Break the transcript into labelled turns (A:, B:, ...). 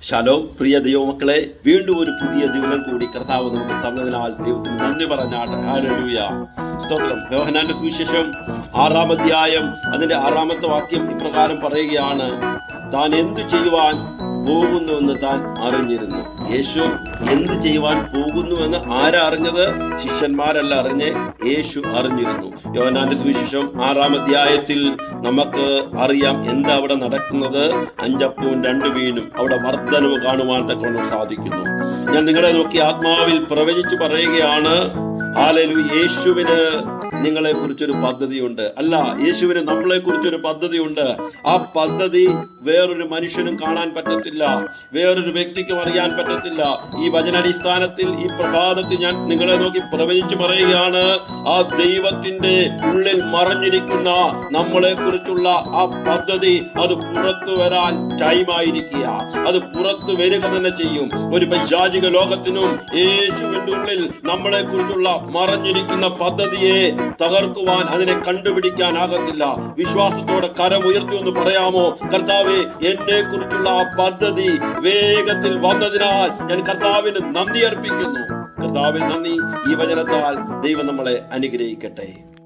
A: Shalom പ്രിയ ദൈവമക്കളെ, വീണ്ടും ഒരു പുതിയ ദിവസം കൂടി കർത്താവ് നമുക്ക് തന്നതിനാൽ ദൈവത്തിന് നന്ദി പറഞ്ഞാട്ടെ. ഹല്ലേലൂയ, സ്തോത്രം. യോഹന്നാന്റെ സുവിശേഷം 6-ാം അധ്യായം അതിന്റെ 6-ാമത്തെ വാക്യം ഇപ്രകാരം പറയുകയാണ്: താൻ എന്തു ചെയ്യുവാൻ പോകുന്നുവെന്ന് താൻ അറിഞ്ഞിരുന്നു. യേശു എന്ത് ചെയ്യുവാൻ പോകുന്നുവെന്ന് ആരാ അറിഞ്ഞത്? ശിഷ്യന്മാരല്ല അറിഞ്ഞ്, യേശു അറിഞ്ഞിരുന്നു. യോഹന്നാന്റെ സുവിശേഷം 6-ാം അധ്യായത്തിൽ നമുക്ക് അറിയാം എന്താ അവിടെ നടക്കുന്നത്. 5 അപ്പവും 2 മീനും അവിടെ വർദ്ധനവ് കാണുവാൻ തക്കവണ്ണം സാധിക്കുന്നു. ഞാൻ നിങ്ങളെ നോക്കി ആത്മാവിൽ പ്രവചിച്ചു പറയുകയാണ്, ഹല്ലേലൂയ, യേശുവിന് നിങ്ങളെ കുറിച്ചൊരു പദ്ധതിയുണ്ട്. അല്ല, യേശുവിന് നമ്മളെ കുറിച്ചൊരു പദ്ധതിയുണ്ട്. ആ പദ്ധതി വേറൊരു മനുഷ്യനും കാണാൻ പറ്റത്തില്ല, വേറൊരു വ്യക്തിക്കും അറിയാൻ പറ്റത്തില്ല. ഈ വചനാടിസ്ഥാനത്തിൽ ഈ പ്രഭാതത്തിൽ ഞാൻ നിങ്ങളെ നോക്കി പ്രവചിച്ചു പറയുകയാണ്, ആ ദൈവത്തിന്റെ ഉള്ളിൽ മറഞ്ഞിരിക്കുന്ന നമ്മളെ കുറിച്ചുള്ള ആ പദ്ധതി അത് പുറത്തു വരാൻ ടൈമായിരിക്കുക. അത് പുറത്തു വരിക തന്നെ ചെയ്യും. ഒരു പൈശാചിക ലോകത്തിനും യേശുവിന്റെ ഉള്ളിൽ നമ്മളെ കുറിച്ചുള്ള മറഞ്ഞിരിക്കുന്ന പദ്ധതിയെ തകർക്കുവാൻ, അതിനെ കണ്ടുപിടിക്കാൻ ആകത്തില്ല. വിശ്വാസത്തോടെ കരമുയർത്തി ഒന്ന് പറയാമോ, കർത്താവേ, എന്നെ കുറിച്ചുള്ള ആ പദ്ധതി വേഗത്തിൽ വന്നതിനാൽ ഞാൻ കർത്താവിന് നന്ദി അർപ്പിക്കുന്നു. കർത്താവിന് നന്ദി. ഈ വചനത്താൽ ദൈവം നമ്മളെ അനുഗ്രഹിക്കട്ടെ.